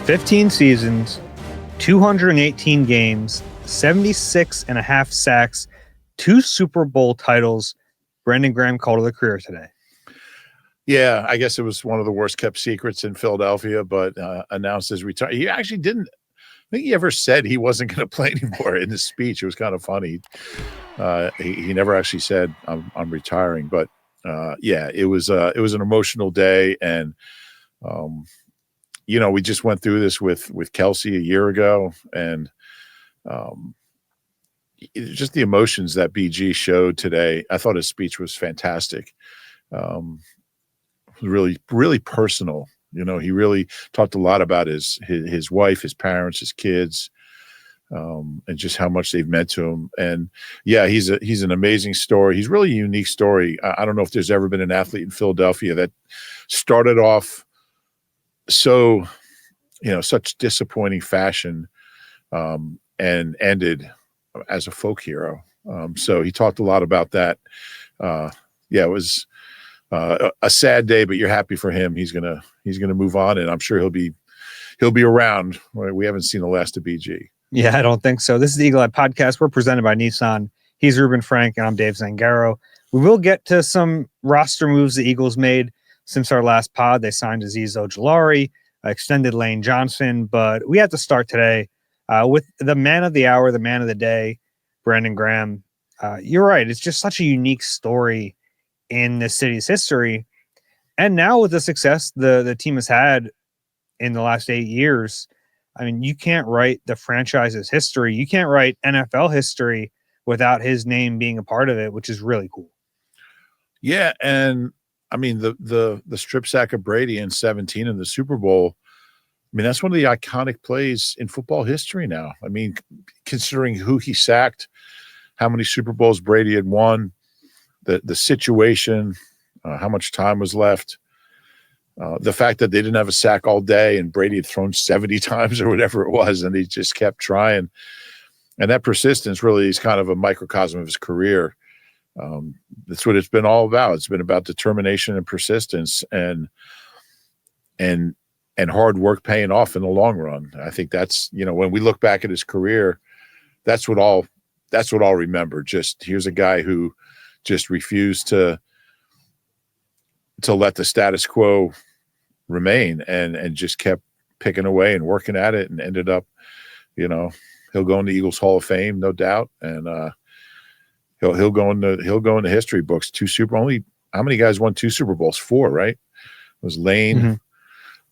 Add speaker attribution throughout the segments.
Speaker 1: 15 seasons, 218 games, 76 and a half sacks, 2 Super Bowl titles. Brandon Graham called it a career today.
Speaker 2: Yeah, I guess it was one of the worst kept secrets in Philadelphia, but announced his retirement. He actually didn't. I think he ever said he wasn't going to play anymore in his speech. It was kind of funny. He never actually said I'm retiring, but yeah, it was an emotional day, and we just went through this with Kelsey a year ago, and just the emotions that BG showed today. I thought his speech was fantastic. Really, really personal. He really talked a lot about his wife, his parents, his kids, and just how much they've meant to him. And yeah, he's an amazing story. He's really a unique story. I don't know if there's ever been an athlete in Philadelphia that started off so, such disappointing fashion, and ended as a folk hero. So he talked a lot about that. It was a sad day, but you're happy for him. He's gonna move on, and I'm sure he'll be around. We haven't seen the last of BG.
Speaker 1: Yeah, I don't think so. This is the Eagle Eye Podcast. We're presented by Nissan. He's Reuben Frank, and I'm Dave Zangaro. We will get to some roster moves the Eagles made since our last pod. They signed Azeez Ojulari, extended Lane Johnson, but we had to start today with the man of the hour, the man of the day, Brandon Graham. You're right. It's just such a unique story in the city's history. And now with the success the team has had in the last 8 years, I mean, you can't write the franchise's history. You can't write NFL history without his name being a part of it, which is really cool.
Speaker 2: Yeah. And I mean, the strip sack of Brady in 17 in the Super Bowl, I mean, that's one of the iconic plays in football history now. I mean, considering who he sacked, how many Super Bowls Brady had won, the situation, how much time was left, the fact that they didn't have a sack all day and Brady had thrown 70 times or whatever it was, and he just kept trying. And that persistence really is kind of a microcosm of his career. That's what it's been all about. It's been about determination and persistence and hard work paying off in the long run. I think that's, when we look back at his career, that's what I'll remember. Just here's a guy who just refused to let the status quo remain and just kept picking away and working at it, and ended up, he'll go in the Eagles Hall of Fame, no doubt. And he'll go in the history books. How many guys won 2 Super Bowls? 4, right? It was Lane,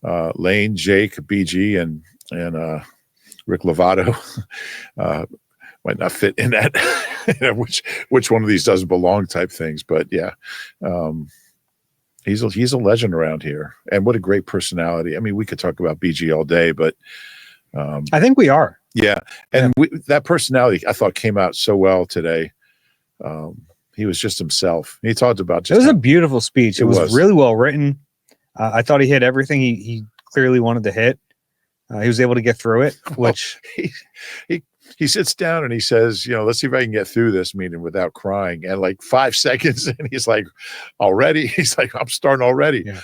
Speaker 2: Lane, Jake, BG, and Rick Lovato. Might not fit in that, which one of these doesn't belong type things. But yeah, he's a legend around here, and what a great personality. I mean, we could talk about BG all day, but
Speaker 1: I think we are.
Speaker 2: Yeah, and that personality I thought came out so well today. He was just himself. He talked about
Speaker 1: it was a beautiful speech. It was really well written. I thought he hit everything he clearly wanted to hit. He was able to get through it, which
Speaker 2: he sits down and he says, let's see if I can get through this meeting without crying. And like 5 seconds, and he's like, already? He's like, I'm starting already.
Speaker 1: Yeah.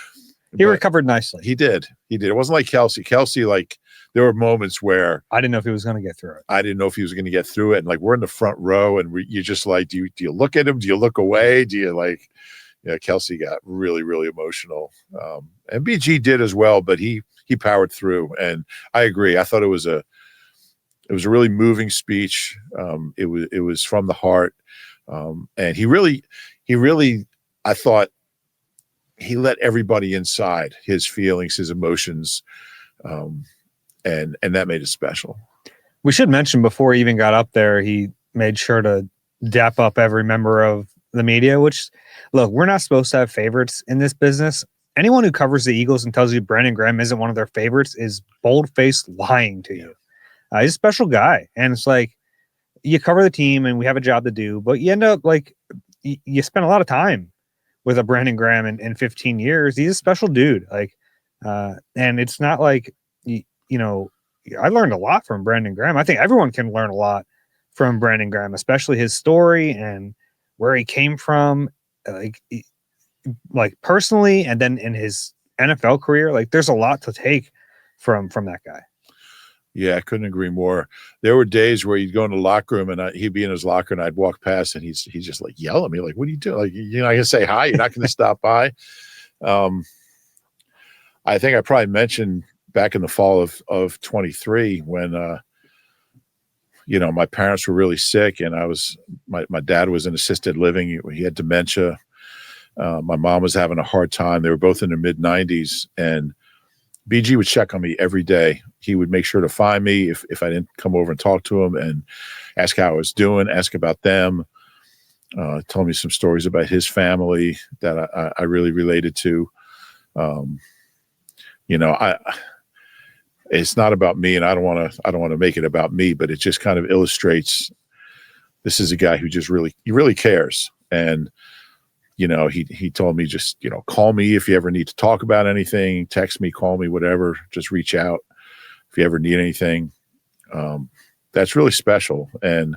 Speaker 1: He recovered nicely.
Speaker 2: He did. It wasn't like Kelsey. Kelsey, like, there were moments where
Speaker 1: I didn't know if he was going to get through it.
Speaker 2: I didn't know if he was going to get through it. And like, we're in the front row, and you're just like, do you look at him? Do you look away? Do you like, Kelsey got really, really emotional. And BG did as well, but he powered through. And I agree. I thought it was a really moving speech. It was from the heart. And he really, I thought he let everybody inside his feelings, his emotions. And that made it special.
Speaker 1: We should mention, before he even got up there, he made sure to dap up every member of the media, which, look, we're not supposed to have favorites in this business. Anyone who covers the Eagles and tells you Brandon Graham isn't one of their favorites is bold-faced lying to you. He's a special guy. And it's like, you cover the team and we have a job to do, but you end up like, you spend a lot of time with a Brandon Graham in 15 years. He's a special dude. Like, and it's not like, I learned a lot from Brandon Graham. I think everyone can learn a lot from Brandon Graham, especially his story and where he came from, like personally, and then in his NFL career. Like, there's a lot to take from that guy.
Speaker 2: Yeah, I couldn't agree more. There were days where you'd go in the locker room and he'd be in his locker and I'd walk past and he's just like yell at me, like, what are you doing? Like, you're not gonna say hi, you're not gonna stop by. I think I probably mentioned back in the fall of 23 when my parents were really sick and my dad was in assisted living. He had dementia. My mom was having a hard time. They were both in their mid-90s, and BG would check on me every day. He would make sure to find me if I didn't come over and talk to him and ask how I was doing, ask about them, tell me some stories about his family that I really related to. It's not about me, and I don't want to make it about me, but it just kind of illustrates this is a guy who just really cares. And he told me, just, call me if you ever need to talk about anything, text me, call me, whatever, just reach out if you ever need anything. That's really special. And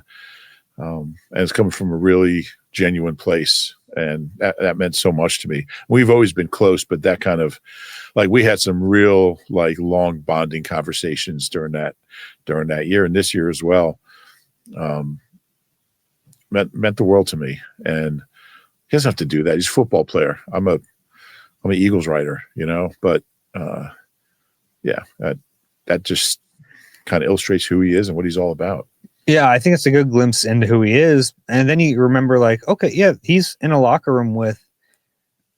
Speaker 2: it's coming from a really genuine place. And that meant so much to me. We've always been close, but that kind of, like, we had some real, like, long bonding conversations during that year and this year as well. Meant the world to me. And he doesn't have to do that. He's a football player. I'm an Eagles writer, but that just kind of illustrates who he is and what he's all about.
Speaker 1: Yeah, I think it's a good glimpse into who he is. And then you remember, like, okay, yeah, he's in a locker room with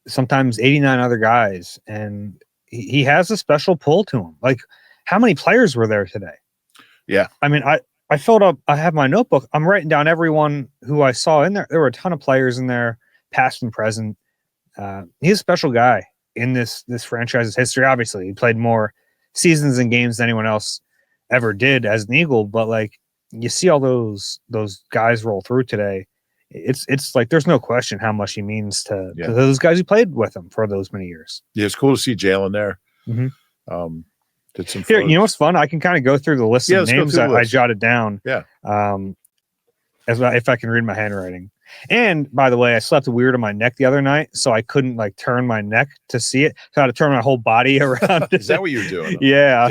Speaker 1: sometimes 89 other guys, and he has a special pull to him. Like, how many players were there today?
Speaker 2: Yeah.
Speaker 1: I mean, I filled up, I have my notebook. I'm writing down everyone who I saw in there. There were a ton of players in there, past and present. He's a special guy in this franchise's history. Obviously, he played more seasons and games than anyone else ever did as an Eagle, but, like, you see all those guys roll through today. It's like there's no question how much he means to those guys who played with him for those many years.
Speaker 2: Yeah, it's cool to see Jalen there.
Speaker 1: Mm-hmm.
Speaker 2: Did some
Speaker 1: Here, you know what's fun? I can kind of go through the list of names I jotted down.
Speaker 2: Yeah.
Speaker 1: If I can read my handwriting. And by the way, I slept weird on my neck the other night, so I couldn't, like, turn my neck to see it. So I had to turn my whole body around.
Speaker 2: Is that what you were doing?
Speaker 1: Yeah.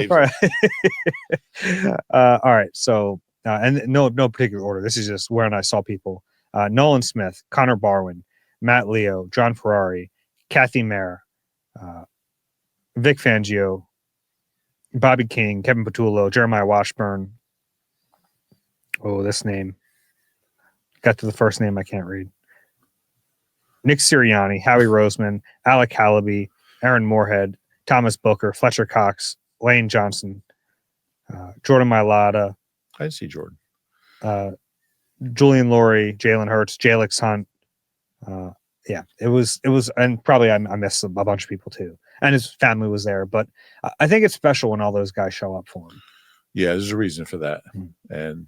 Speaker 1: All right. So, and no particular order. This is just when I saw people. Nolan Smith, Connor Barwin, Matt Leo, John Ferrari, Kathy Mayer, Vic Fangio, Bobby King, Kevin Patullo, Jeremiah Washburn. Oh, this name. Got to the first name I can't read. Nick Sirianni, Howie Roseman, Alec Hallaby, Aaron Moorhead, Thomas Booker, Fletcher Cox, Lane Johnson, Jordan Mailata.
Speaker 2: I see Jordan.
Speaker 1: Julian Laurie, Jalen Hurts, Jalix Hunt. It was, and probably I missed a bunch of people too. And his family was there, but I think it's special when all those guys show up for him.
Speaker 2: Yeah, there's a reason for that. And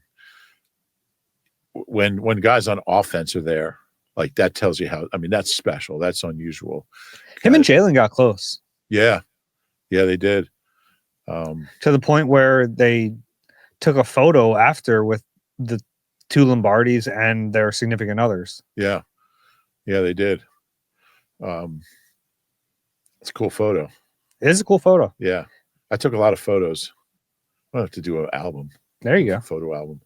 Speaker 2: when guys on offense are there, like, that tells you how, I mean, that's special. That's unusual.
Speaker 1: Him and Jalen got close.
Speaker 2: Yeah. Yeah, they did.
Speaker 1: To the point where they took a photo after with the two Lombardis and their significant others.
Speaker 2: Yeah. Yeah, they did. It's a cool photo.
Speaker 1: It is a cool photo.
Speaker 2: Yeah. I took a lot of photos. I'll have to do an album.
Speaker 1: There you go.
Speaker 2: Photo album.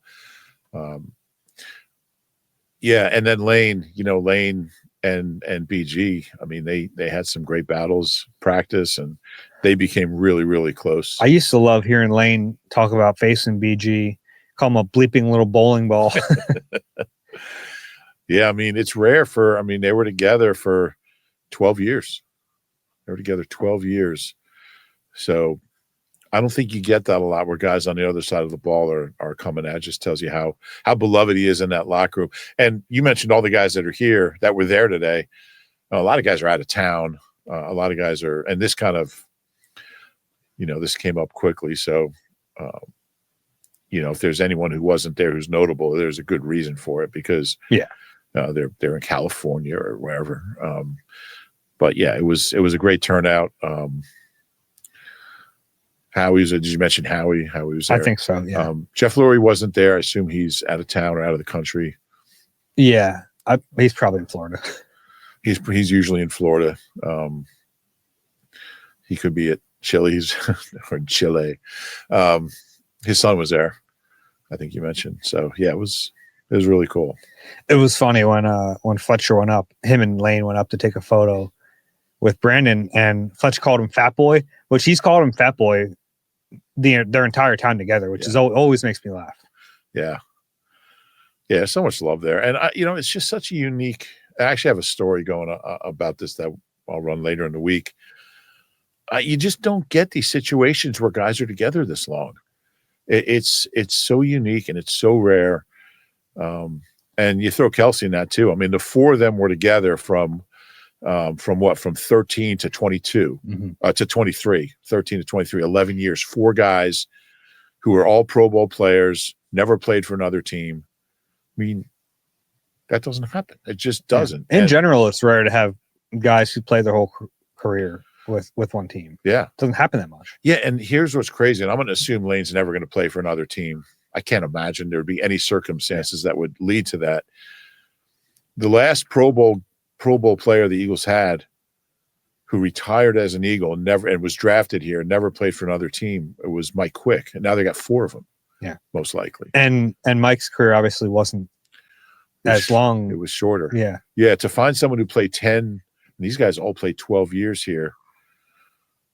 Speaker 2: Yeah, and then Lane and BG, I mean, they had some great battles, practice, and they became really, really close.
Speaker 1: I used to love hearing Lane talk about facing BG, call him a bleeping little bowling ball.
Speaker 2: Yeah, I mean, it's rare they were together for 12 years. They were together 12 years. So I don't think you get that a lot where guys on the other side of the ball are coming at. It just tells you how beloved he is in that locker room. And you mentioned all the guys that are here that were there today. A lot of guys are out of town. A lot of guys are, and this kind of, this came up quickly. So, if there's anyone who wasn't there who's notable, there's a good reason for it because they're in California or wherever. But yeah, it was a great turnout. Did you mention Howie? Howie was there.
Speaker 1: I think so, yeah.
Speaker 2: Jeff Lurie wasn't there. I assume he's out of town or out of the country.
Speaker 1: Yeah, he's probably in Florida.
Speaker 2: He's usually in Florida. He could be at Chili's or Chile. His son was there, I think you mentioned. So yeah, it was really cool.
Speaker 1: It was funny when Fletcher went up, him and Lane went up to take a photo with Brandon, and Fletcher called him Fat Boy, which he's called him Fat Boy their entire time together, which is always makes me laugh.
Speaker 2: Yeah. Yeah, so much love there. And, it's just such a unique – I actually have a story going about this that I'll run later in the week. You just don't get these situations where guys are together this long. It's so unique and it's so rare. And you throw Kelsey in that too. I mean, the four of them were together from 13 to 22 to 23, 13 to 23, 11 years, four guys who are all Pro Bowl players, never played for another team. I mean, that doesn't happen. It just doesn't.
Speaker 1: In general, it's rare to have guys who play their whole career with one team.
Speaker 2: Yeah.
Speaker 1: It doesn't happen that much.
Speaker 2: Yeah, and here's what's crazy, and I'm going to assume Lane's never going to play for another team. I can't imagine there would be any circumstances that would lead to that. The last Pro Bowl player the Eagles had who retired as an Eagle and was drafted here, never played for another team, it was Mike Quick, and now they got four of them. Yeah, most likely.
Speaker 1: And Mike's career obviously wasn't as long.
Speaker 2: It was shorter.
Speaker 1: Yeah.
Speaker 2: Yeah, to find someone who played 10, and these guys all played 12 years here,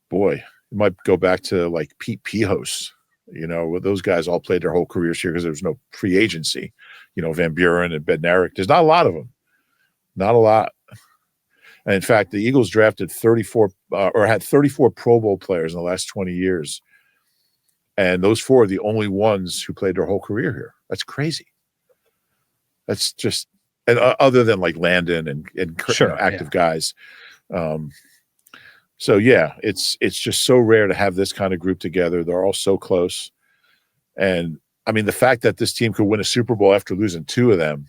Speaker 2: boy, it might go back to like Pete Pihos. Those guys all played their whole careers here because there was no free agency. Van Buren and Bednarik. There's not a lot of them. Not a lot. And in fact, the Eagles drafted 34 or had 34 Pro Bowl players in the last 20 years. And those four are the only ones who played their whole career here. That's crazy. That's just, and other than like Landon and active guys. So yeah, it's just so rare to have this kind of group together. They're all so close. And I mean, the fact that this team could win a Super Bowl after losing two of them.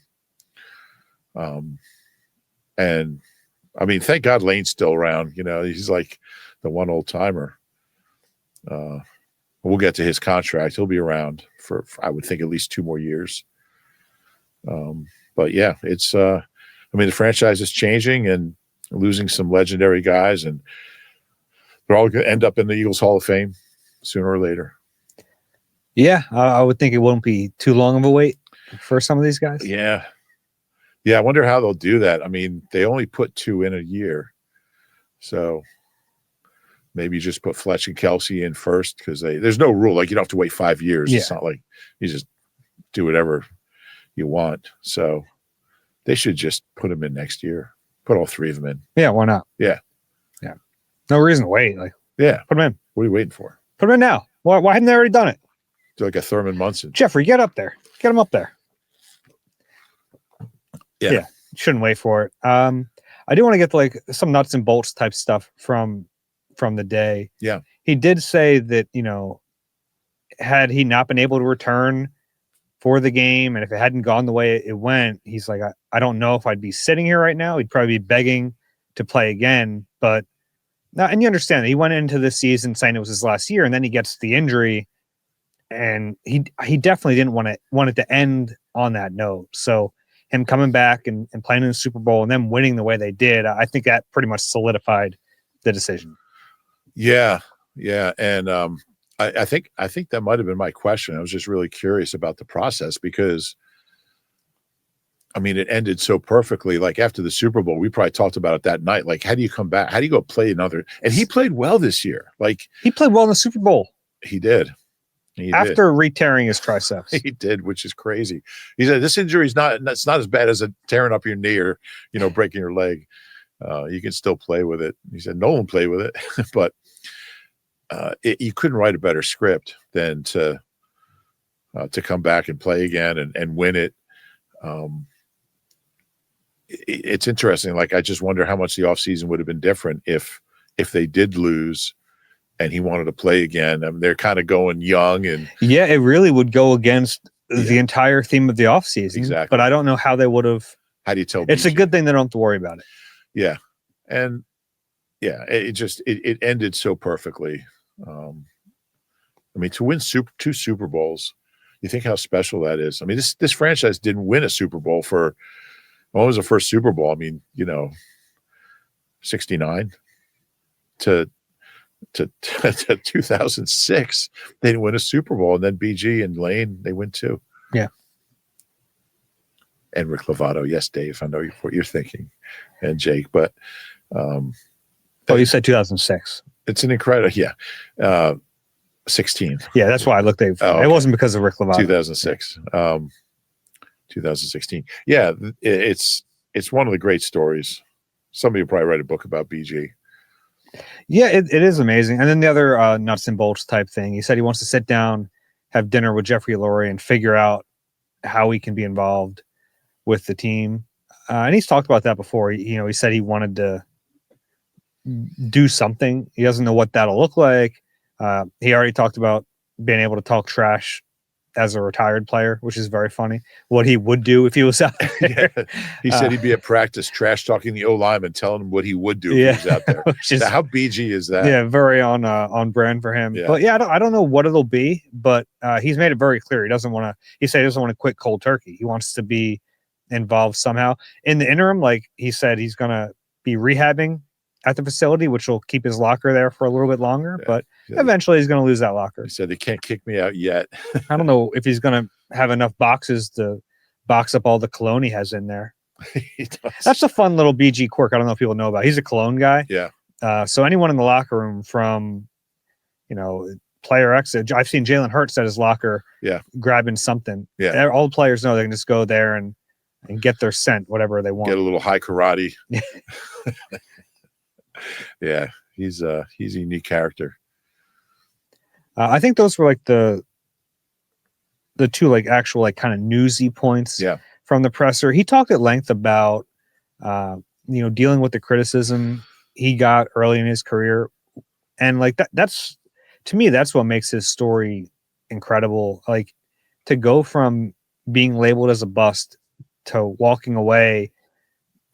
Speaker 2: And I mean, thank God Lane's still around. He's like the one old timer. We'll get to his contract. He'll be around for I would think at least 2 more years. But yeah, it's the franchise is changing and losing some legendary guys, and they're all going to end up in the Eagles Hall of Fame sooner or later.
Speaker 1: Yeah, I would think it wouldn't be too long of a wait for some of these guys.
Speaker 2: Yeah. Yeah, I wonder how they'll do that. I mean, they only put 2 in a year. So maybe just put Fletch and Kelsey in first because there's no rule. Like, you don't have to wait 5 years. Yeah. It's not like you just do whatever you want. So they should just put them in next year. Put all 3 of them in.
Speaker 1: Yeah, why not?
Speaker 2: Yeah.
Speaker 1: Yeah. No reason to wait.
Speaker 2: Yeah.
Speaker 1: Put them in.
Speaker 2: What are you waiting for?
Speaker 1: Put them in now. Why hadn't they already done it?
Speaker 2: Do like a Thurman Munson.
Speaker 1: Jeffrey, get up there. Get him up there.
Speaker 2: Yeah.
Speaker 1: Shouldn't wait for it. I do want to get to some nuts and bolts type stuff from the day.
Speaker 2: Yeah.
Speaker 1: He did say that, had he not been able to return for the game, and if it hadn't gone the way it went, he's like, I don't know if I'd be sitting here right now. He'd probably be begging to play again. But now, and you understand that he went into this season saying it was his last year, and then he gets the injury, and he definitely didn't want it to end on that note. So him coming back and playing in the Super Bowl and then winning the way they did, I think that pretty much solidified the decision.
Speaker 2: Yeah. Yeah. And I think that might have been my question. I was just really curious about the process because, it ended so perfectly. Like after the Super Bowl, we probably talked about it that night. Like, how do you come back? How do you go play another? And he played well this year. Like,
Speaker 1: he played well in the Super Bowl.
Speaker 2: He did.
Speaker 1: After re-tearing his triceps.
Speaker 2: He did, which is crazy. He said, this injury is it's not as bad as tearing up your knee or, breaking your leg. You can still play with it. He said, no one played with it, but you couldn't write a better script than to come back and play again and win it. It's interesting. Like, I just wonder how much the offseason would have been different if they did lose and he wanted to play again. They're kind of going young and
Speaker 1: yeah, it really would go against the entire theme of the offseason.
Speaker 2: Exactly.
Speaker 1: But I don't know how they would have.
Speaker 2: How do you tell?
Speaker 1: It's a good thing they don't have to worry about it.
Speaker 2: Yeah. And yeah, it ended so perfectly. To win 2 Super Bowls, you think how special that is. This franchise didn't win a Super Bowl for, when was the first Super Bowl? 69 to to 2006, they didn't win a Super Bowl, and then BG and Lane, they win 2.
Speaker 1: Yeah.
Speaker 2: And Rick Lovato. Yes, Dave, I know what you're thinking, and Jake, but
Speaker 1: you said 2006.
Speaker 2: It's an incredible, 16.
Speaker 1: Yeah, that's why I looked at
Speaker 2: okay.
Speaker 1: It wasn't because of Rick Lovato.
Speaker 2: 2006. 2016. Yeah, it's one of the great stories. Somebody will probably write a book about BG.
Speaker 1: Yeah, it is amazing. And then the other nuts and bolts type thing, he said he wants to sit down, have dinner with Jeffrey Lurie, and figure out how he can be involved with the team. And he's talked about that before. He said he wanted to do something. He doesn't know what that'll look like. He already talked about being able to talk trash as a retired player, which is very funny. What he would do if he was out there.
Speaker 2: Yeah. He said he'd be at practice trash talking the O-lineman, telling him what he would do if he was out there. Now, how BG is that?
Speaker 1: Yeah, very on brand for him.
Speaker 2: Yeah.
Speaker 1: But yeah, I don't know what it'll be, but he's made it very clear. He doesn't want to. He said he doesn't want to quit cold turkey. He wants to be involved somehow. In the interim, like he said, he's going to be rehabbing at the facility, which will keep his locker there for a little bit longer. Yeah. But eventually he's going to lose that locker.
Speaker 2: He said they can't kick me out yet.
Speaker 1: I don't know if he's going to have enough boxes to box up all the cologne he has in there.
Speaker 2: He does.
Speaker 1: That's a fun little BG quirk. I don't know if people know about. He's a cologne guy.
Speaker 2: Yeah.
Speaker 1: So anyone in the locker room from, player X, I've seen Jalen Hurts at his locker grabbing something.
Speaker 2: Yeah.
Speaker 1: All the players know they can just go there and get their scent, whatever they want.
Speaker 2: Get a little high karate. Yeah, he's a unique character.
Speaker 1: I think those were like the two like actual like kind of newsy points from the presser. He talked at length about dealing with the criticism he got early in his career, and like that's to me that's what makes his story incredible. Like to go from being labeled as a bust to walking away,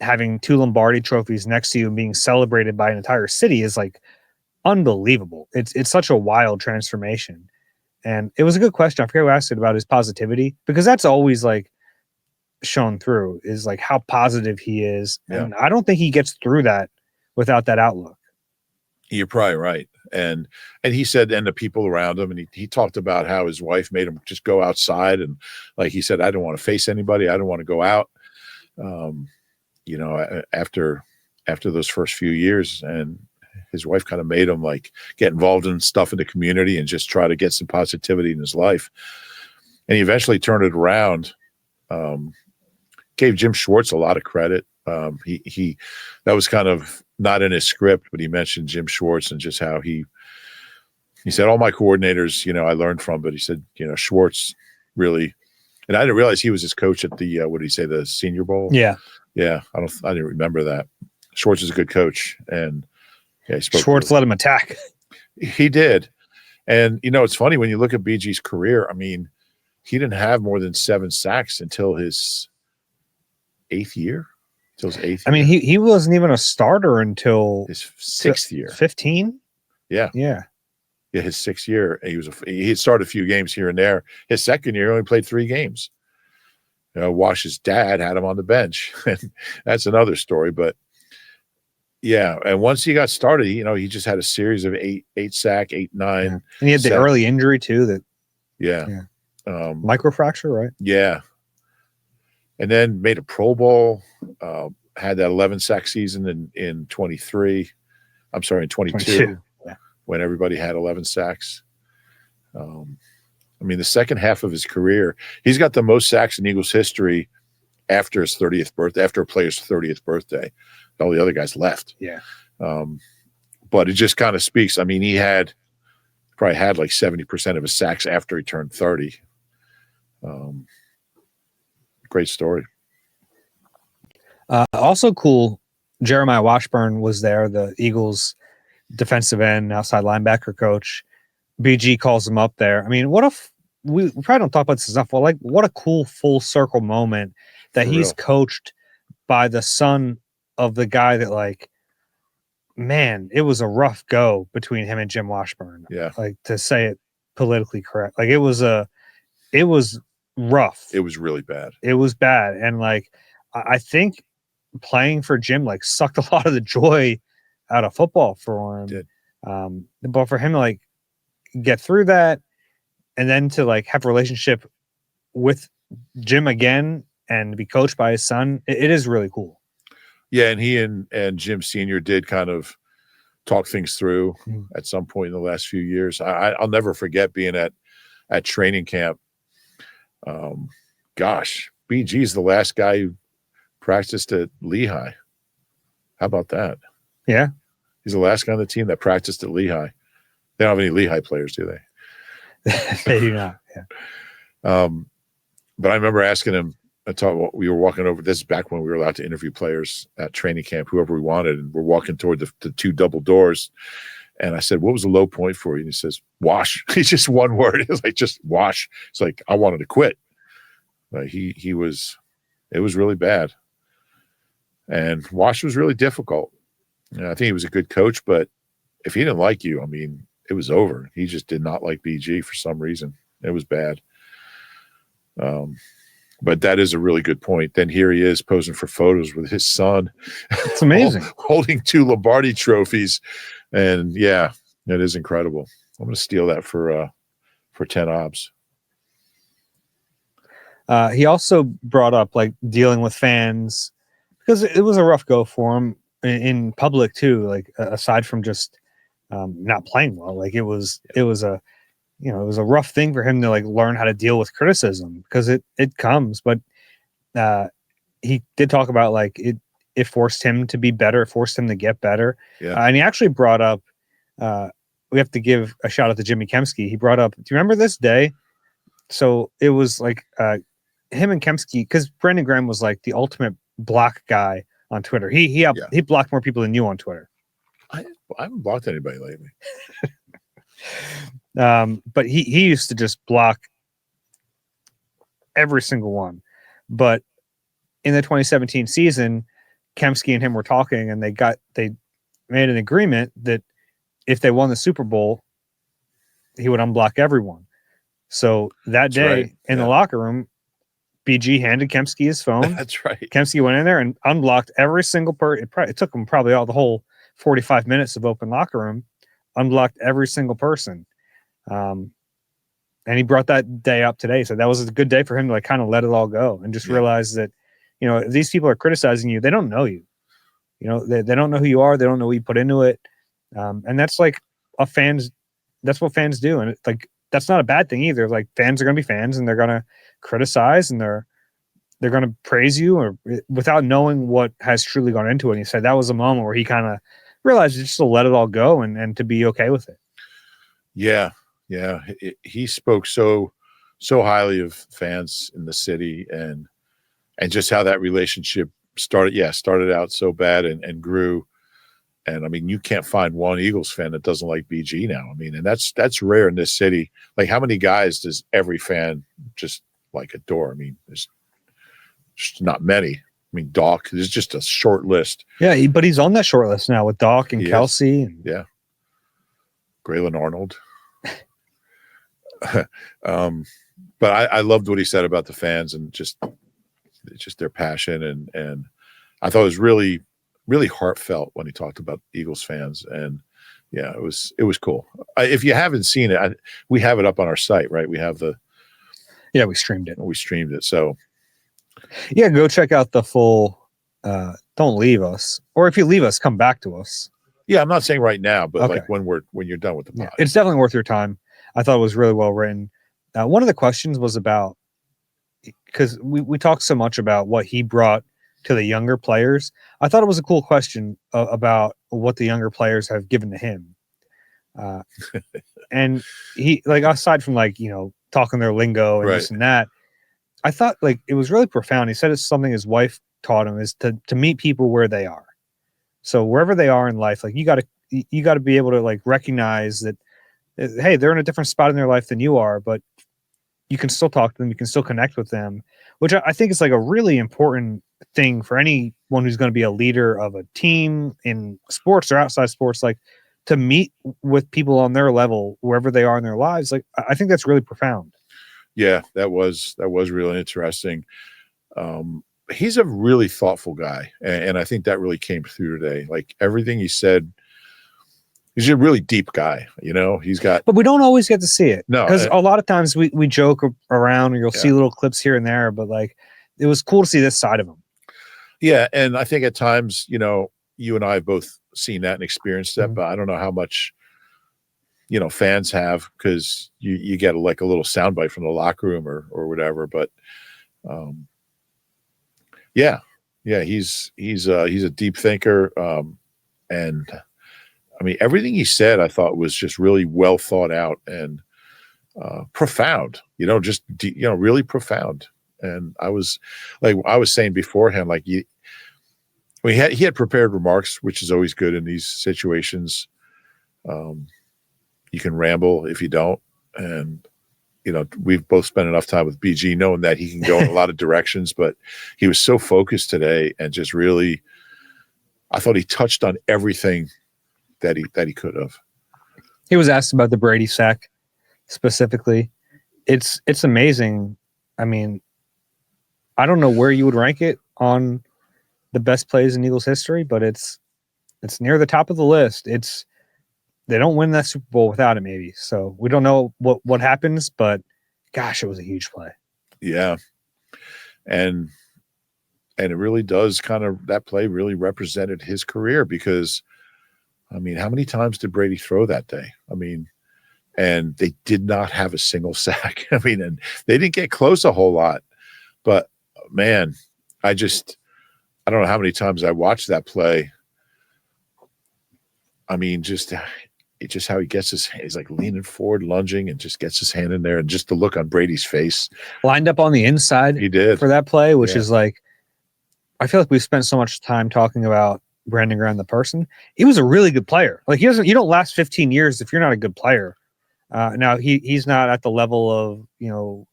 Speaker 1: having 2 Lombardi trophies next to you and being celebrated by an entire city is like unbelievable. It's such a wild transformation. And it was a good question. I forget who asked it about his positivity, because that's always like shown through is like how positive he is. Yeah. And I don't think he gets through that without that outlook.
Speaker 2: You're probably right. And he said, and the people around him, and he talked about how his wife made him just go outside. And like he said, I don't want to face anybody. I don't want to go out. After those first few years, and his wife kind of made him like get involved in stuff in the community and just try to get some positivity in his life. And he eventually turned it around. Gave Jim Schwartz a lot of credit. He that was kind of not in his script, but he mentioned Jim Schwartz and just how he said all my coordinators, I learned from, but he said, Schwartz really, and I didn't realize he was his coach at the what did he say, the Senior Bowl?
Speaker 1: Yeah.
Speaker 2: Yeah, I didn't remember that. Schwartz is a good coach, and
Speaker 1: Schwartz let him attack.
Speaker 2: He did, and it's funny when you look at BG's career. I mean, he didn't have more than 7 sacks until his 8th year.
Speaker 1: I mean, he wasn't even a starter until
Speaker 2: his 6th year.
Speaker 1: 15.
Speaker 2: Yeah. His 6th year, he had started a few games here and there. His 2nd year, he only played 3 games. Wash's dad had him on the bench. And that's another story. But yeah, and once he got started, he just had a series of 8 sack, 8, 9.
Speaker 1: Yeah. And he had the early injury too. Microfracture, right?
Speaker 2: Yeah. And then made a Pro Bowl. Had that 11 sack season in 23. I'm sorry, in 22.
Speaker 1: Yeah.
Speaker 2: When everybody had 11 sacks. I mean, the second half of his career, he's got the most sacks in Eagles history after his 30th birthday, after a player's 30th birthday. All the other guys left.
Speaker 1: Yeah.
Speaker 2: But it just kind of speaks. I mean, he probably had like 70% of his sacks after he turned 30. Great story.
Speaker 1: Also cool, Jeremiah Washburn was there, the Eagles defensive end, outside linebacker coach. BG calls him up there. I mean, we probably don't talk about this enough. Well, like, what a cool full circle moment that
Speaker 2: For
Speaker 1: he's
Speaker 2: real.
Speaker 1: coached by the son of the guy that, like, man, it was a rough go between him and Jim Washburn.
Speaker 2: Yeah.
Speaker 1: Like, to say it politically correct. Like, it was rough.
Speaker 2: It was really bad.
Speaker 1: It was bad. And like, I think playing for Jim, like, sucked a lot of the joy out of football for him.
Speaker 2: Did.
Speaker 1: But for him to like get through that and then to like have a relationship with Jim again and be coached by his son, it is really cool.
Speaker 2: Yeah, and he and Jim Sr. did kind of talk things through at some point in the last few years. I'll never forget being at training camp. Gosh, BG is the last guy who practiced at Lehigh. How about that?
Speaker 1: Yeah.
Speaker 2: He's the last guy on the team that practiced at Lehigh. They don't have any Lehigh players, do they?
Speaker 1: They do not. Yeah.
Speaker 2: But I remember asking him, we were walking over, this is back when we were allowed to interview players at training camp, whoever we wanted, and we're walking toward the two double doors. And I said, what was the low point for you? And he says, wash. He's just one word. It's like, just wash. It's like, I wanted to quit. It was really bad. And Wash was really difficult. I think he was a good coach, but if he didn't like you, I mean, it was over. He just did not like BG for some reason. It was bad. But that is a really good point. Then here he is posing for photos with his son.
Speaker 1: It's amazing.
Speaker 2: Holding 2 Lombardi trophies. And yeah, it is incredible. I'm going to steal that for 10 obs.
Speaker 1: He also brought up like dealing with fans because it was a rough go for him in public too. Like aside from just not playing well, like it was a rough thing for him to like learn how to deal with criticism because it comes. But he did talk about like it forced him to be better. It forced him to get better.
Speaker 2: Yeah.
Speaker 1: And he actually brought up. We have to give a shout out to Jimmy Kempski. He brought up. Do you remember this day? So it was like him and Kempski, because Brandon Graham was like the ultimate block guy on Twitter. He blocked more people than you on Twitter.
Speaker 2: I haven't blocked anybody lately.
Speaker 1: But he used to just block every single one. But in the 2017 season, Kempski and him were talking, and they made an agreement that if they won the Super Bowl, he would unblock everyone. So that day in the locker room, BG handed Kempski his phone.
Speaker 2: That's right.
Speaker 1: Kempski went in there and unblocked every single person. It took him probably the whole 45 minutes of open locker room, unblocked every single person. And he brought that day up today. So that was a good day for him to like kind of let it all go and just realize that, if these people are criticizing you, they don't know you. They don't know who you are. They don't know what you put into it. And that's like that's what fans do. And it's like, that's not a bad thing either. Like fans are going to be fans and they're going to criticize and they're going to praise you or without knowing what has truly gone into it. And he said that was a moment where he kind of realized just to let it all go and to be okay with it.
Speaker 2: Yeah. Yeah. He spoke so highly of fans in the city and just how that relationship started out so bad and grew. And I mean, you can't find one Eagles fan that doesn't like BG now. I mean, and that's rare in this city. Like, how many guys does every fan just like adore? I mean, there's just not many. I mean, Doc, there's just a short list.
Speaker 1: Yeah, but he's on that short list now with Doc and Kelsey.
Speaker 2: Yeah. Braylon Arnold. But I loved what he said about the fans and just their passion. And I thought it was really, really heartfelt when he talked about Eagles fans. And yeah, it was cool. If you haven't seen it, we have it up on our site, right? We have
Speaker 1: we streamed it.
Speaker 2: We streamed it. So
Speaker 1: yeah, go check out the full, Don't Leave Us. Or if you leave us, come back to us.
Speaker 2: Yeah. I'm not saying right now, but like when you're done with the pod.
Speaker 1: Yeah, it's definitely worth your time. I thought it was really well written. One of the questions was about, because we talked so much about what he brought to the younger players. I thought it was a cool question about what the younger players have given to him. And he, like, aside from like, talking their lingo and this and that, I thought like it was really profound. He said it's something his wife taught him is to meet people where they are. So wherever they are in life, like you got to be able to like recognize that, hey, they're in a different spot in their life than you are, but you can still talk to them. You can still connect with them, which I think is like a really important thing for anyone who's going to be a leader of a team in sports or outside sports, like to meet with people on their level, wherever they are in their lives. Like, I think that's really profound.
Speaker 2: Yeah, that was really interesting. He's a really thoughtful guy. And I think that really came through today. Like everything he said, He's a really deep guy. He's got.
Speaker 1: But we don't always get to see it.
Speaker 2: No,
Speaker 1: because a lot of times we joke around, or you'll see little clips here and there. But like, it was cool to see this side of him.
Speaker 2: Yeah, and I think at times, you and I have both seen that and experienced that, but I don't know how much, fans have, because you get like a little soundbite from the locker room or whatever. But he's a deep thinker, and I mean everything he said I thought was just really well thought out and profound. Really profound. And I was saying beforehand, like he had prepared remarks, which is always good in these situations. You can ramble if you don't. And, we've both spent enough time with BG knowing that he can go in a lot of directions, but he was so focused today and just really, I thought he touched on everything that he could have.
Speaker 1: He was asked about the Brady sack specifically. It's amazing. I mean, I don't know where you would rank it on the best plays in Eagles history, but it's near the top of the list. They don't win that Super Bowl without it, maybe. So we don't know what happens, but gosh, it was a huge play.
Speaker 2: Yeah. And it really does that play really represented his career, because I mean, how many times did Brady throw that day? I mean, and they did not have a single sack. I mean, and they didn't get close a whole lot, but man, I don't know how many times I watched that play. I mean, just how he gets he's like leaning forward, lunging, and just gets his hand in there, and just the look on Brady's face.
Speaker 1: Lined up on the inside.
Speaker 2: He did.
Speaker 1: For that play, which is like, I feel like we've spent so much time talking about Brandon Graham, the person. He was a really good player. Like, you don't last 15 years if you're not a good player. Now he's not at the level of,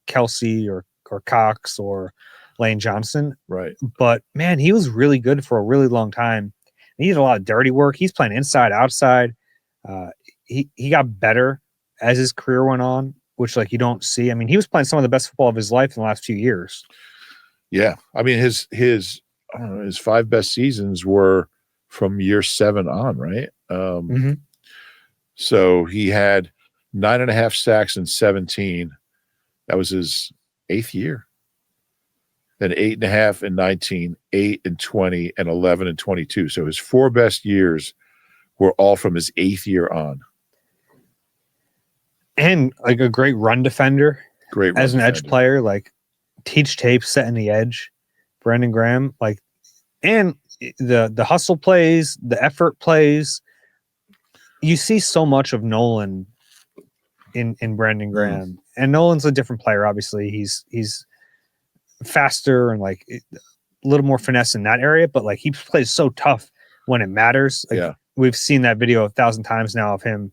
Speaker 1: Kelsey or Cox or Lane Johnson.
Speaker 2: Right.
Speaker 1: But man, he was really good for a really long time. He did a lot of dirty work. He's playing inside, outside. He got better as his career went on, which like you don't see. I mean, he was playing some of the best football of his life in the last few years. Yeah.
Speaker 2: I mean, his 5 best seasons were from year 7 on, right? So he had 9.5 sacks in 17. That was his 8th year. Then 8.5 in 19, 8 in 20, and 11 in 22. So his 4 best years were all from his 8th year on.
Speaker 1: And like a great run defender.
Speaker 2: Great
Speaker 1: as an edge player, like teach tape, setting the edge. Brandon Graham, like, and the hustle plays, the effort plays. You see so much of Nolan in Brandon Graham, and Nolan's a different player. Obviously, he's faster and like a little more finesse in that area, but like he plays so tough when it matters. Like, we've seen that video 1,000 times now of him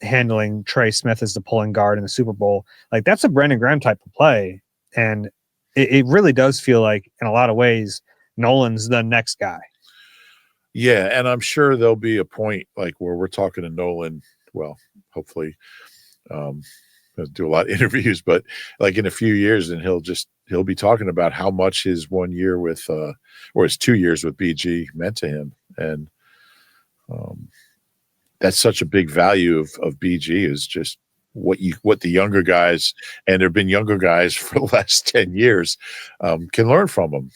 Speaker 1: handling Trey Smith as the pulling guard in the Super Bowl. Like, that's a Brandon Graham type of play, and it really does feel like in a lot of ways Nolan's the next guy.
Speaker 2: Yeah, and I'm sure there'll be a point like where we're talking to Nolan. Well, hopefully, do a lot of interviews, but like in a few years, and he'll be talking about how much his 1 year with or his 2 years with BG meant to him, and that's such a big value of BG is just what the younger guys, and there've been younger guys for the last 10 years, can learn from him,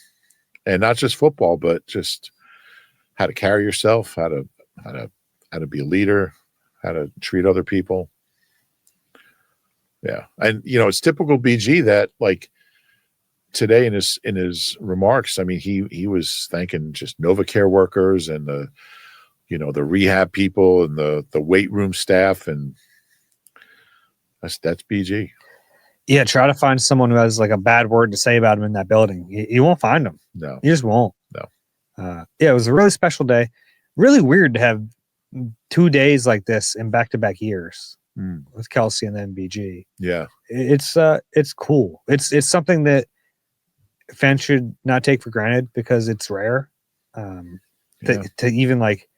Speaker 2: and not just football, but just how to carry yourself, how to be a leader, how to treat other people. Yeah. And it's typical BG that like today in his remarks, I mean, he was thanking just NovaCare workers and the rehab people and the weight room staff, and that's BG.
Speaker 1: Yeah, try to find someone who has like a bad word to say about him in that building. You won't find them.
Speaker 2: No.
Speaker 1: You just won't.
Speaker 2: No.
Speaker 1: Yeah, it was a really special day. Really weird to have 2 days like this in back-to-back years with Kelsey and then BG.
Speaker 2: Yeah.
Speaker 1: It's cool. It's something that fans should not take for granted because it's rare to even like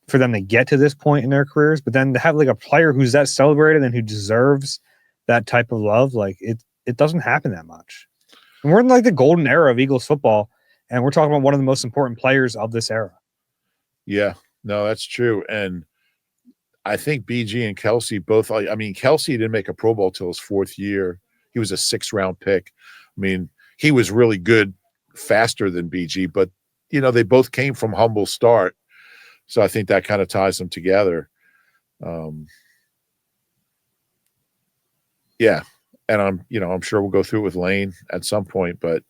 Speaker 1: for them to get to this point in their careers, but then to have like a player who's that celebrated and who deserves that type of love, like it doesn't happen that much. And we're in like the golden era of Eagles football, and we're talking about one of the most important players of this era.
Speaker 2: Yeah, no, that's true. And I think BG and Kelsey both. I mean, Kelsey didn't make a Pro Bowl till his 4th year. He was a 6th-round pick. I mean, he was really good, faster than BG, but they both came from humble start. So I think that kind of ties them together. Yeah. And I'm sure we'll go through it with Lane at some point, but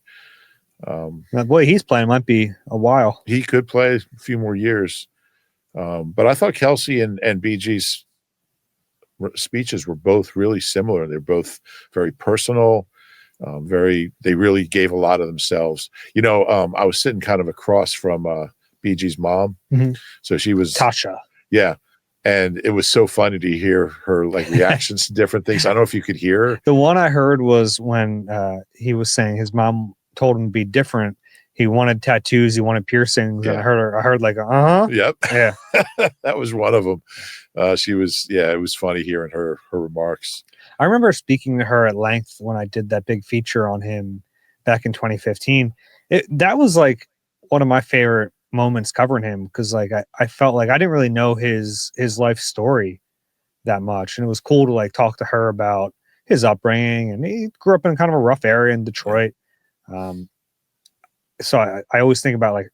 Speaker 1: the way he's playing might be a while.
Speaker 2: he could play a few more years. But I thought Kelsey and BG's speeches were both really similar. They're both very personal. They really gave a lot of themselves. I was sitting kind of across from BG's mom.
Speaker 1: Mm-hmm.
Speaker 2: So she was
Speaker 1: Tasha.
Speaker 2: Yeah. And it was so funny to hear her reactions to different things. I don't know if you could hear her.
Speaker 1: The one I heard was when he was saying his mom told him to be different. He wanted tattoos. He wanted piercings.
Speaker 2: Yeah.
Speaker 1: And I heard like, uh-huh.
Speaker 2: Yep.
Speaker 1: Yeah.
Speaker 2: That was one of them. It was funny hearing her remarks.
Speaker 1: I remember speaking to her at length when I did that big feature on him back in 2015. That was like one of my favorite moments covering him, because like I felt like I didn't really know his life story that much, and it was cool to like talk to her about his upbringing. And he grew up in kind of a rough area in Detroit. So I always think about like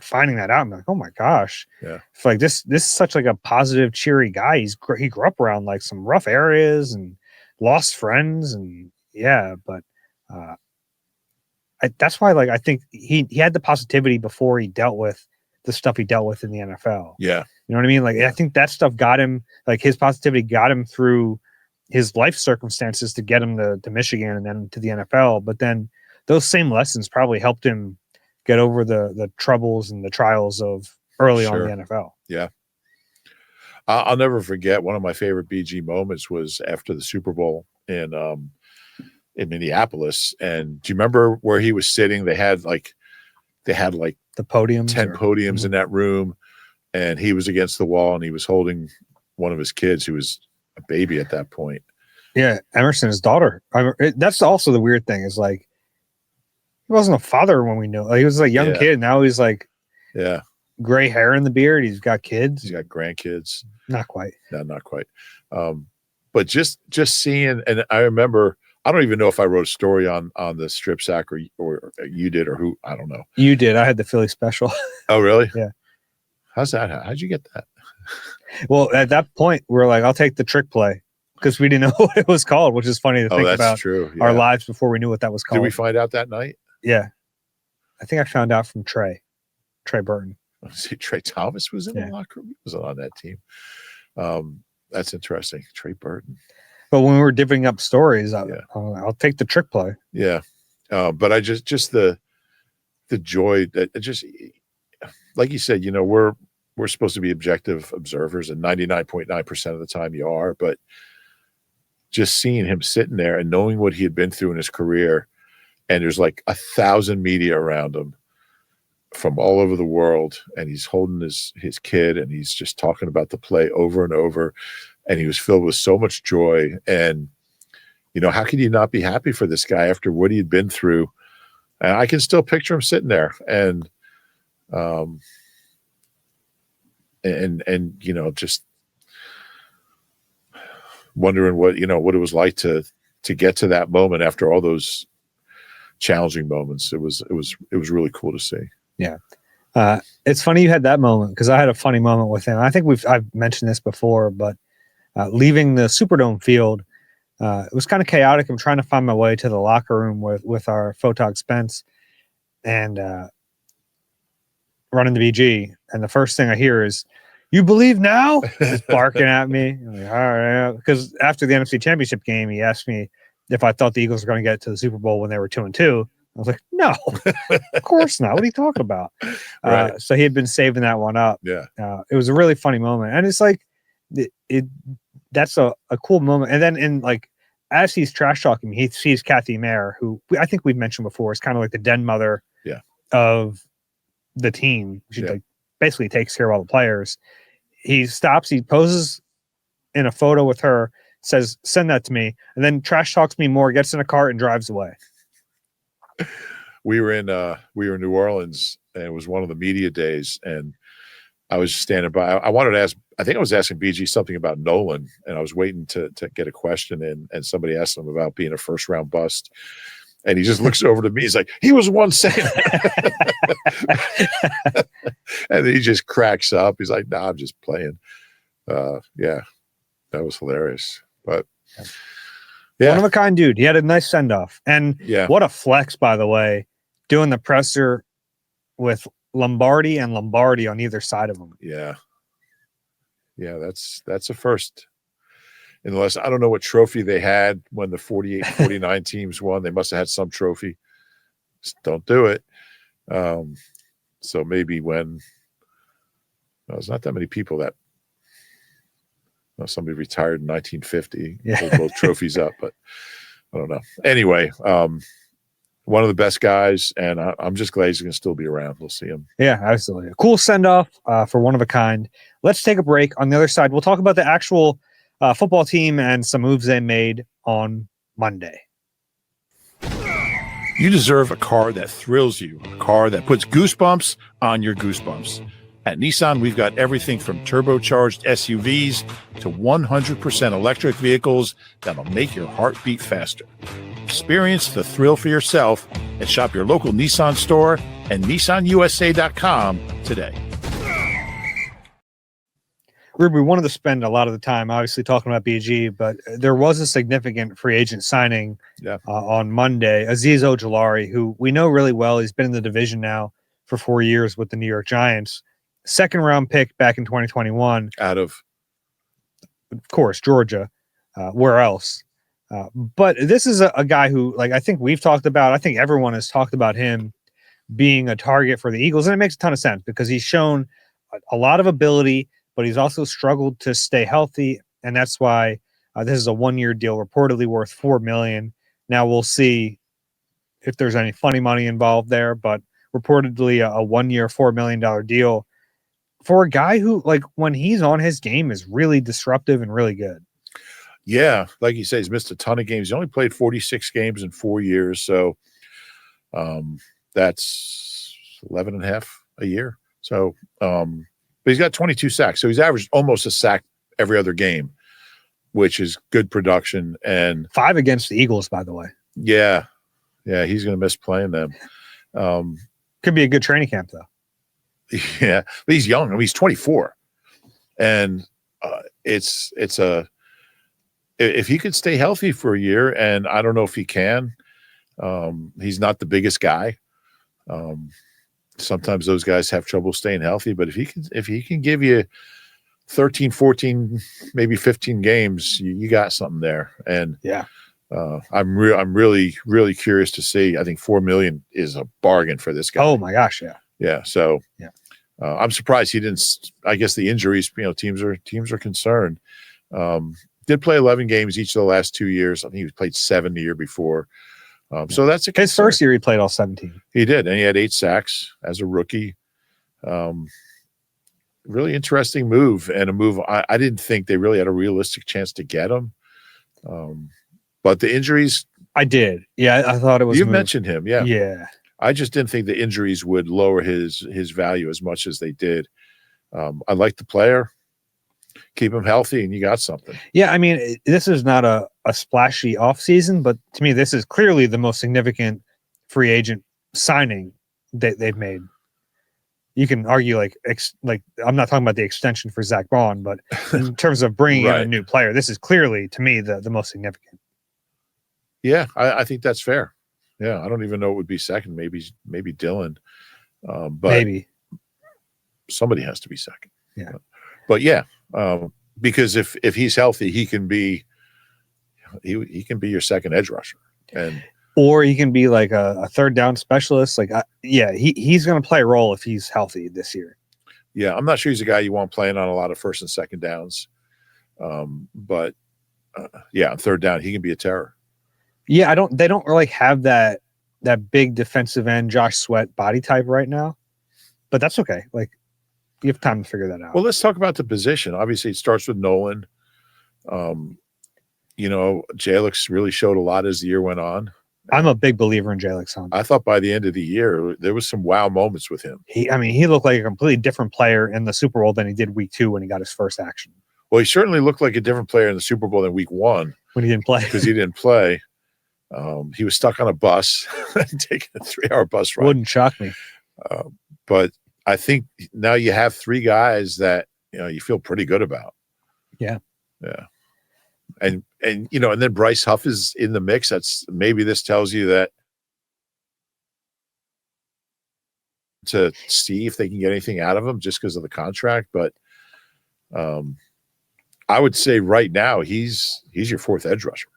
Speaker 1: finding that out. I'm like, oh my gosh,
Speaker 2: yeah,
Speaker 1: it's like this is such like a positive, cheery guy. He grew up around like some rough areas and lost friends, and but that's why like I think he had the positivity before he dealt with the stuff he dealt with in the NFL.
Speaker 2: Yeah,
Speaker 1: you know what I mean? Like I think that stuff got him, like his positivity got him through his life circumstances to get him to Michigan and then to the NFL. But then those same lessons probably helped him get over the troubles and the trials of early on in the NFL.
Speaker 2: Yeah. I'll never forget, one of my favorite BG moments was after the Super Bowl in Minneapolis. And do you remember where he was sitting? They had like the
Speaker 1: podiums,
Speaker 2: 10 podiums in that room, and he was against the wall and he was holding one of his kids who was a baby at that point.
Speaker 1: Yeah. Emerson, his daughter. That's also the weird thing, is like, he wasn't a father when we knew. Like, he was a young kid. Now he's like, gray hair in the beard. He's got kids.
Speaker 2: He's got grandkids.
Speaker 1: Not quite.
Speaker 2: No, not quite. But just seeing, and I remember, I don't even know if I wrote a story on the strip sack or you did, or who, I don't know.
Speaker 1: You did. I had the Philly special.
Speaker 2: Oh, really?
Speaker 1: Yeah.
Speaker 2: How's that? How'd you get that?
Speaker 1: Well, at that point, we're like, I'll take the trick play, because we didn't know what it was called, which is funny to think about.
Speaker 2: True. Yeah.
Speaker 1: Our lives before we knew what that was called.
Speaker 2: Did we find out that night?
Speaker 1: Yeah. I think I found out from Trey Burton.
Speaker 2: See, Trey Thomas was in the locker room. He was on that team. That's interesting. Trey Burton.
Speaker 1: But when we were divvying up stories, I'll take the trick play.
Speaker 2: Yeah. But I just the joy that just, like you said, we're supposed to be objective observers, and 99.9% of the time you are, but just seeing him sitting there and knowing what he had been through in his career, and there's like 1,000 media around him from all over the world, and he's holding his kid, and he's just talking about the play over and over, and he was filled with so much joy. And how could you not be happy for this guy after what he had been through? And I can still picture him sitting there and just wondering what it was like to get to that moment after all those challenging moments. It was really cool to see.
Speaker 1: Yeah. It's funny you had that moment, because I had a funny moment with him. I think I've mentioned this before, but leaving the Superdome field, it was kind of chaotic. I'm trying to find my way to the locker room with our photog Spence, and running the BG. And the first thing I hear is, "You believe now?" He's barking at me. I'm like, all right. Because after the NFC Championship game, he asked me if I thought the Eagles were going to get to the Super Bowl when they were 2-2. I was like, no, of course not. What are you talking about?
Speaker 2: Right.
Speaker 1: So he had been saving that one up.
Speaker 2: Yeah.
Speaker 1: It was a really funny moment. And it's like, that's a cool moment. And then as he's trash talking, he sees Kathy Mayer, who I think we've mentioned before, is kind of like the den mother of the team. She basically takes care of all the players. He stops, he poses in a photo with her, says, "Send that to me," and then trash talks me more, gets in a car and drives away.
Speaker 2: We were in New Orleans, and it was one of the media days, and I was standing by. I wanted to ask. I think I was asking BG something about Nolan, and I was waiting to get a question in, and somebody asked him about being a first round bust, and he just looks over to me. He's like, "He was one saying that," and then he just cracks up. He's like, "Nah, I'm just playing." Yeah, that was hilarious. But yeah,
Speaker 1: one of a kind dude. He had a nice send off, and what a flex, by the way, doing the presser with Lombardi and Lombardi on either side of him.
Speaker 2: Yeah, that's a first. Unless I don't know what trophy they had when the 48-49 teams won. They must have had some trophy. Just don't do it. So maybe when there's not that many people that somebody retired in 1950, pulled both trophies up, but I don't know. Anyway, one of the best guys, and I'm just glad he's going to still be around. We'll see him.
Speaker 1: Yeah, absolutely. A cool send-off for one of a kind. Let's take a break. On the other side, we'll talk about the actual football team and some moves they made on Monday.
Speaker 2: You deserve a car that thrills you, a car that puts goosebumps on your goosebumps. At Nissan, we've got everything from turbocharged SUVs to 100% electric vehicles that'll make your heart beat faster. Experience the thrill for yourself and shop your local Nissan store and nissanusa.com today.
Speaker 1: Reuben, we wanted to spend a lot of the time obviously talking about BG, but there was a significant free agent signing on Monday. Azeez Ojulari, who we know really well. He's been in the division now for 4 years with the New York Giants. Second round pick back in 2021.
Speaker 2: Out of
Speaker 1: course, Georgia. Where else? But this is a guy who, like, I think we've talked about, I think everyone has talked about him being a target for the Eagles. And it makes a ton of sense because he's shown a lot of ability, but he's also struggled to stay healthy. And that's why this is a 1-year deal, reportedly worth $4 million. Now we'll see if there's any funny money involved there, but reportedly a 1-year, $4 million deal for a guy who, like, when he's on his game, is really disruptive and really good.
Speaker 2: Yeah, like you say, he's missed a ton of games. He only played 46 games in 4 years, so that's 11 and a half a year. So, but he's got 22 sacks, so he's averaged almost a sack every other game, which is good production. And
Speaker 1: 5 against the Eagles, by the way.
Speaker 2: Yeah, he's going to miss playing them.
Speaker 1: Could be a good training camp, though.
Speaker 2: Yeah, but he's young. I mean, he's 24, and it's if he could stay healthy for a year, and I don't know if he can. He's not the biggest guy. Sometimes those guys have trouble staying healthy, but if he can give you 13, 14, maybe 15 games, you got something there. And I'm really, really curious to see. I think $4 million is a bargain for this guy.
Speaker 1: Oh my gosh, yeah.
Speaker 2: Yeah. So I'm surprised he didn't. I guess the injuries, teams are concerned. Did play 11 games each of the last 2 years. I think he played 7 the year before. So that's
Speaker 1: his first year. He played all 17.
Speaker 2: He did, and he had 8 sacks as a rookie. Really interesting move, and a move I didn't think they really had a realistic chance to get him. But the injuries,
Speaker 1: I did. Yeah, I thought it was.
Speaker 2: You mentioned him,
Speaker 1: yeah.
Speaker 2: I just didn't think the injuries would lower his value as much as they did. I like the player. Keep him healthy, and you got something.
Speaker 1: Yeah, I mean, this is not a splashy offseason, but to me, this is clearly the most significant free agent signing that they've made. You can argue, like I'm not talking about the extension for Zach Bond, but in terms of bringing in a new player, this is clearly, to me, the most significant.
Speaker 2: Yeah, I think that's fair. Yeah, I don't even know what would be second. Maybe Dylan, but
Speaker 1: maybe
Speaker 2: somebody has to be second.
Speaker 1: Yeah,
Speaker 2: but yeah, because if he's healthy, he can be your second edge rusher,
Speaker 1: or he can be like a third down specialist. Like, he's going to play a role if he's healthy this year.
Speaker 2: Yeah, I'm not sure he's a guy you want playing on a lot of first and second downs, but on third down he can be a terror.
Speaker 1: Yeah, they don't really have that big defensive end Josh Sweat body type right now, but that's okay. Like, you have time to figure that out.
Speaker 2: Well, let's talk about the position. Obviously, it starts with Nolan. Jalix really showed a lot as the year went on.
Speaker 1: I'm a big believer in Jalen Hunt.
Speaker 2: I thought by the end of the year there was some wow moments with him.
Speaker 1: He looked like a completely different player in the Super Bowl than he did week 2 when he got his first action.
Speaker 2: Well, he certainly looked like a different player in the Super Bowl than week 1
Speaker 1: when he didn't play
Speaker 2: because he didn't play. He was stuck on a bus, taking a 3-hour bus ride.
Speaker 1: Wouldn't shock me.
Speaker 2: But I think now you have 3 guys that you feel pretty good about.
Speaker 1: Yeah.
Speaker 2: And and then Bryce Huff is in the mix. Maybe this tells you that to see if they can get anything out of him just because of the contract. But I would say right now he's your 4th edge rusher.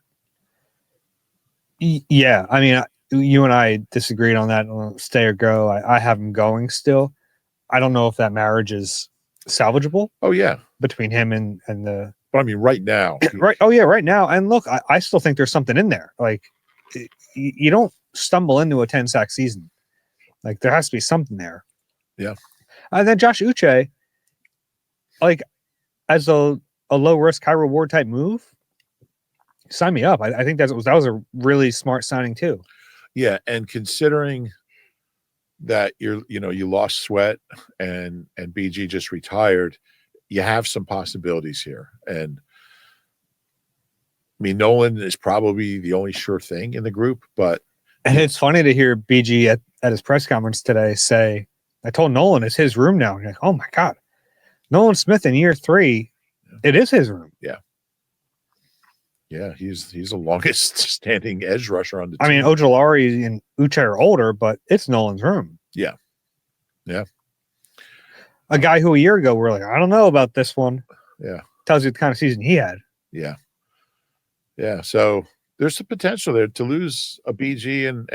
Speaker 1: Yeah, I mean, you and I disagreed on that. Stay or go. I have him going still. I don't know if that marriage is salvageable.
Speaker 2: Oh yeah,
Speaker 1: between him and the.
Speaker 2: But I mean, right now,
Speaker 1: right? Oh yeah, right now. And look, I still think there's something in there. Like, you don't stumble into a 10-sack season. Like, there has to be something there.
Speaker 2: Yeah.
Speaker 1: And then Josh Uche, like, as a low risk, high reward type move. Sign me up. I think that was a really smart signing too.
Speaker 2: Yeah, and considering that you lost Sweat and BG just retired, you have some possibilities here. And I mean, Nolan is probably the only sure thing in the group, but
Speaker 1: it's funny to hear BG at his press conference today say, "I told Nolan it's his room now." And you're like, "Oh my God, Nolan Smith in year 3, it is his room."
Speaker 2: Yeah. Yeah, he's the longest standing edge rusher on the team.
Speaker 1: I mean, Ojulari and Uche are older, but it's Nolan's room.
Speaker 2: Yeah. Yeah.
Speaker 1: A guy who a year ago we're like, I don't know about this one.
Speaker 2: Yeah.
Speaker 1: Tells you the kind of season he had.
Speaker 2: Yeah. Yeah. So there's the potential there to lose a BG and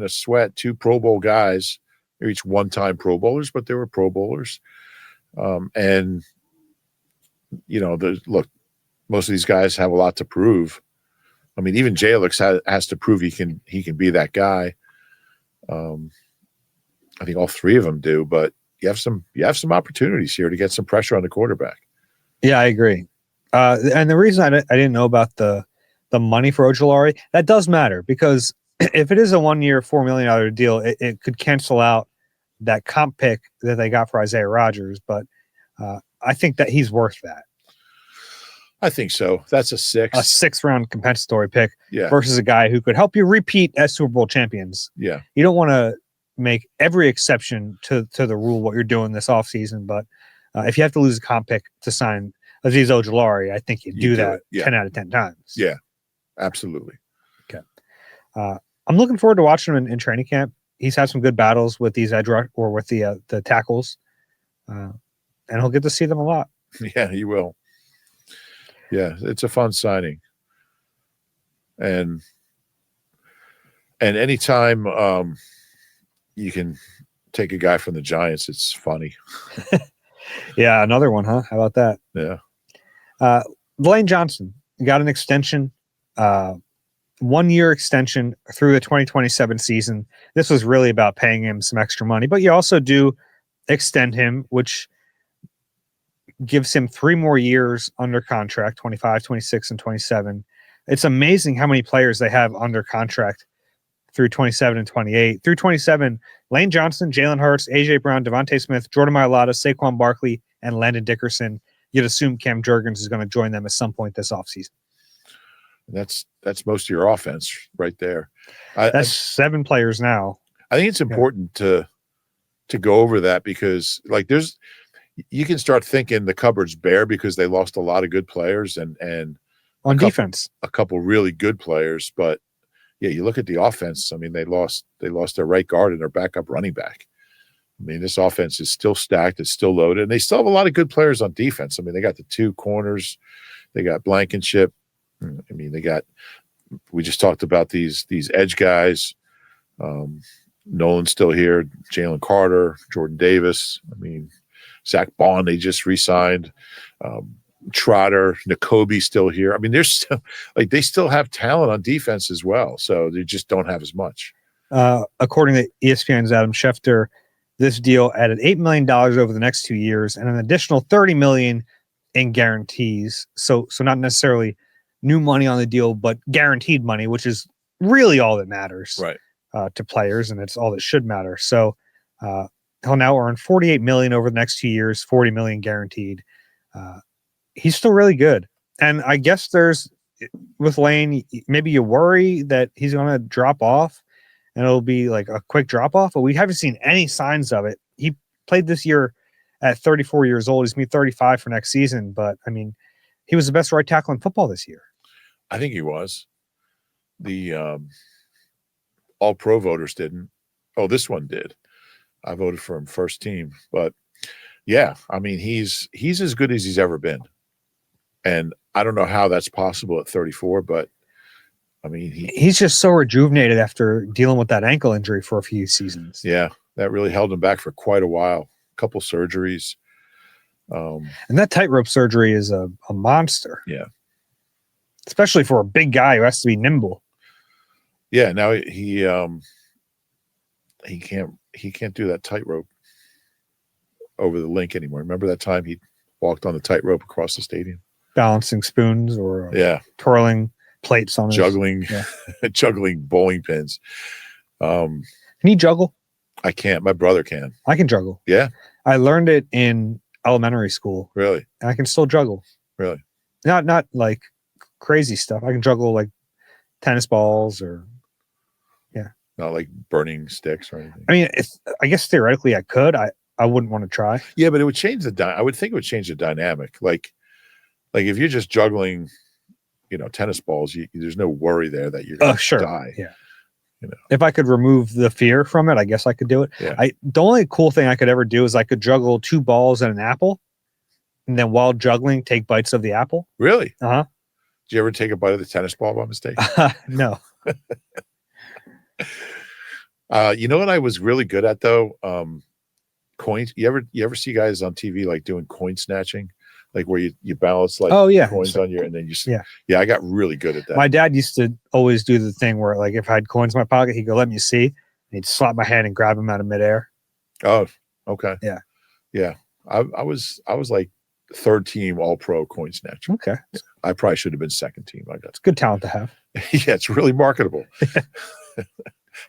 Speaker 2: a Sweat, 2 Pro Bowl guys. They're each one-time Pro Bowlers, but they were Pro Bowlers. And look, most of these guys have a lot to prove. I mean, even Jalix has to prove he can be that guy. I think all 3 of them do, but you have some opportunities here to get some pressure on the quarterback.
Speaker 1: Yeah, I agree. And the reason I didn't know about the money for Ojulari, that does matter because if it is a 1-year, $4 million deal, it could cancel out that comp pick that they got for Isaiah Rodgers. But I think that he's worth that.
Speaker 2: I think so. That's a
Speaker 1: 6th-round compensatory pick versus a guy who could help you repeat as Super Bowl champions.
Speaker 2: Yeah.
Speaker 1: You don't want to make every exception to the rule what you're doing this offseason, but if you have to lose a comp pick to sign Azeez Ojulari, I think you do that 10 out of 10 times.
Speaker 2: Yeah, absolutely.
Speaker 1: Okay. I'm looking forward to watching him in training camp. He's had some good battles with these edge or with the tackles, and he'll get to see them a lot.
Speaker 2: Yeah, he will. Yeah, it's a fun signing. And anytime you can take a guy from the Giants, it's funny.
Speaker 1: Yeah, another one, huh? How about that?
Speaker 2: Yeah.
Speaker 1: Lane Johnson got an extension, 1-year extension through the 2027 season. This was really about paying him some extra money, but you also do extend him, which gives him 3 more years under contract, 25, 26, and 27. It's amazing how many players they have under contract through 27 and 28. Through 27, Lane Johnson, Jalen Hurts, A.J. Brown, Devontae Smith, Jordan Mailata, Saquon Barkley, and Landon Dickerson. You'd assume Cam Jurgens is going to join them at some point this offseason.
Speaker 2: That's most of your offense right there.
Speaker 1: That's 7 players now.
Speaker 2: I think it's important to go over that because you can start thinking the cupboard's bare because they lost a lot of good players and
Speaker 1: on defense,
Speaker 2: a couple really good players. But yeah, you look at the offense. I mean, they lost their right guard and their backup running back. I mean, this offense is still stacked. It's still loaded. And they still have a lot of good players on defense. I mean, they got the 2 corners. They got Blankenship. I mean, we just talked about these edge guys. Nolan's still here. Jalen Carter, Jordan Davis. I mean, Zach Bond, they just re-signed. Trotter, Nakobe still here. I mean, there's still they still have talent on defense as well. So they just don't have as much.
Speaker 1: According to ESPN's Adam Schefter, this deal added $8 million over the next 2 years and an additional $30 million in guarantees. So not necessarily new money on the deal, but guaranteed money, which is really all that matters
Speaker 2: Right.
Speaker 1: To players, and it's all that should matter. So he'll now earn $48 million over the next 2 years, $40 million guaranteed. He's still really good. And I guess with Lane, maybe you worry that he's going to drop off and it'll be like a quick drop off, but we haven't seen any signs of it. He played this year at 34 years old. He's going to be 35 for next season. But I mean, he was the best right tackle in football this year.
Speaker 2: I think he was. The all pro voters didn't. Oh, this one did. I voted for him first team. But yeah, I mean, he's as good as he's ever been. And I don't know how that's possible at 34, but I mean,
Speaker 1: he's just so rejuvenated after dealing with that ankle injury for a few seasons.
Speaker 2: Yeah, that really held him back for quite a while. A couple surgeries.
Speaker 1: And that tightrope surgery is a monster.
Speaker 2: Yeah.
Speaker 1: Especially for a big guy who has to be nimble.
Speaker 2: Yeah, now he can't do that tightrope over the link anymore. Remember that time he walked on the tightrope across the stadium?
Speaker 1: Balancing spoons or twirling plates on
Speaker 2: juggling juggling bowling pins.
Speaker 1: Can you juggle?
Speaker 2: I can't. My brother can.
Speaker 1: I can juggle.
Speaker 2: Yeah.
Speaker 1: I learned it in elementary school.
Speaker 2: Really?
Speaker 1: And I can still juggle.
Speaker 2: Really?
Speaker 1: Not like crazy stuff. I can juggle like tennis balls or
Speaker 2: not like burning sticks or anything.
Speaker 1: I mean, I guess theoretically I could. I wouldn't want to try.
Speaker 2: Yeah, but it would change I would think it would change the dynamic. Like if you're just juggling, tennis balls, there's no worry there that you're going to die.
Speaker 1: Yeah. If I could remove the fear from it, I guess I could do it.
Speaker 2: Yeah.
Speaker 1: The only cool thing I could ever do is I could juggle 2 balls and an apple, and then while juggling, take bites of the apple.
Speaker 2: Really?
Speaker 1: Uh-huh.
Speaker 2: Did you ever take a bite of the tennis ball by mistake?
Speaker 1: No.
Speaker 2: You know what I was really good at though? Coins. You ever see guys on TV like doing coin snatching? Like where you balance like coins on your, and then you I got really good at that.
Speaker 1: My dad used to always do the thing where like if I had coins in my pocket, he'd go, "Let me see." And he'd slap my hand and grab them out of midair.
Speaker 2: Oh, okay.
Speaker 1: Yeah.
Speaker 2: Yeah. I was like 3rd team all pro coin snatcher.
Speaker 1: Okay.
Speaker 2: I probably should have been 2nd team.
Speaker 1: It's good talent to have.
Speaker 2: Yeah, it's really marketable.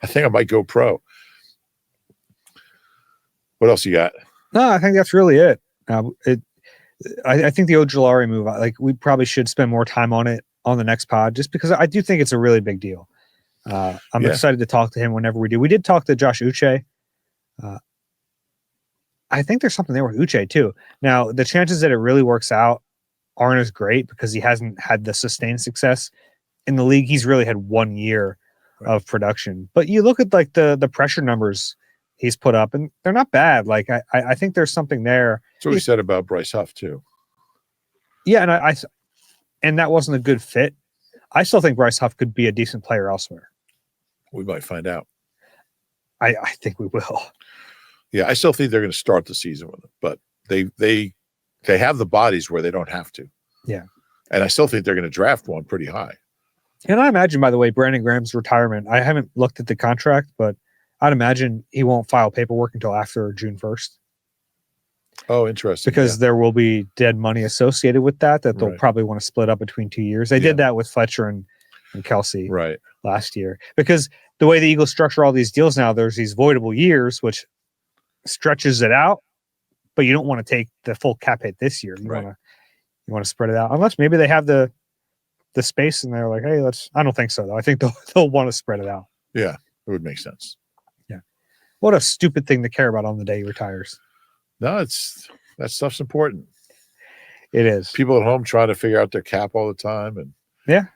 Speaker 2: I think I might go pro. What else you got?
Speaker 1: No, I think that's really it. I think the Ojulari move, like we probably should spend more time on it on the next pod, just because I do think it's a really big deal. I'm excited to talk to him whenever we do. We did talk to Josh Uche. I think there's something there with Uche too. Now, the chances that it really works out aren't as great because he hasn't had the sustained success in the league. He's really had 1 year of production. But you look at like the pressure numbers he's put up, and they're not bad. Like I think there's something there.
Speaker 2: That's what we said about Bryce Huff too.
Speaker 1: Yeah, and and that wasn't a good fit. I still think Bryce Huff could be a decent player elsewhere.
Speaker 2: We might find out.
Speaker 1: I think we will.
Speaker 2: Yeah, I still think they're going to start the season with him, but they have the bodies where they don't have to.
Speaker 1: Yeah,
Speaker 2: and I still think they're going to draft one pretty high. And
Speaker 1: I imagine, by the way, Brandon Graham's retirement, I haven't looked at the contract, but I'd imagine he won't file paperwork until after June 1st.
Speaker 2: Oh, interesting.
Speaker 1: Because there will be dead money associated with that they'll probably want to split up between 2 years. They did that with Fletcher and Kelsey last year. Because the way the Eagles structure all these deals now, there's these voidable years, which stretches it out, but you don't want to take the full cap hit this year. You want to spread it out. Unless maybe they have the space and they're like, hey, I don't think so though. I think they'll want to spread it out.
Speaker 2: Yeah, it would make sense.
Speaker 1: Yeah. What a stupid thing to care about on the day he retires. No,
Speaker 2: that stuff's important.
Speaker 1: It is.
Speaker 2: People at home trying to figure out their cap all the time. And
Speaker 1: yeah.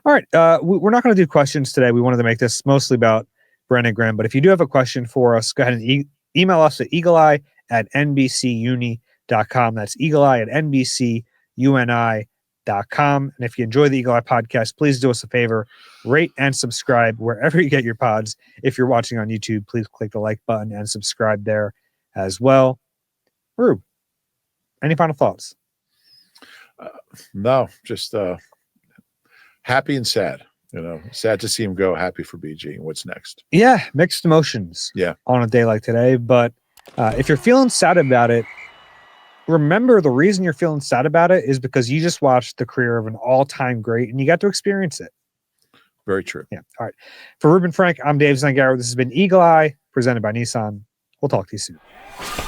Speaker 1: All right. We're not going to do questions today. We wanted to make this mostly about Brandon Graham, but if you do have a question for us, go ahead and email us at eagleeye@nbcuni.com. That's eagleeye@nbcuni.com. And if you enjoy the Eagle Eye podcast, please do us a favor, rate and subscribe wherever you get your pods. If you're watching on YouTube, please click the like button and subscribe there as well. Rube, any final thoughts?
Speaker 2: No, just happy and sad. Sad to see him go, happy for BG. What's next? Yeah,
Speaker 1: mixed emotions.
Speaker 2: Yeah,
Speaker 1: on a day like today. But if you're feeling sad about it, remember the reason you're feeling sad about it is because you just watched the career of an all-time great and you got to experience it.
Speaker 2: Very true.
Speaker 1: Yeah. All right. For Reuben Frank, I'm Dave Zangaro. This has been Eagle Eye, presented by Nissan. We'll talk to you soon.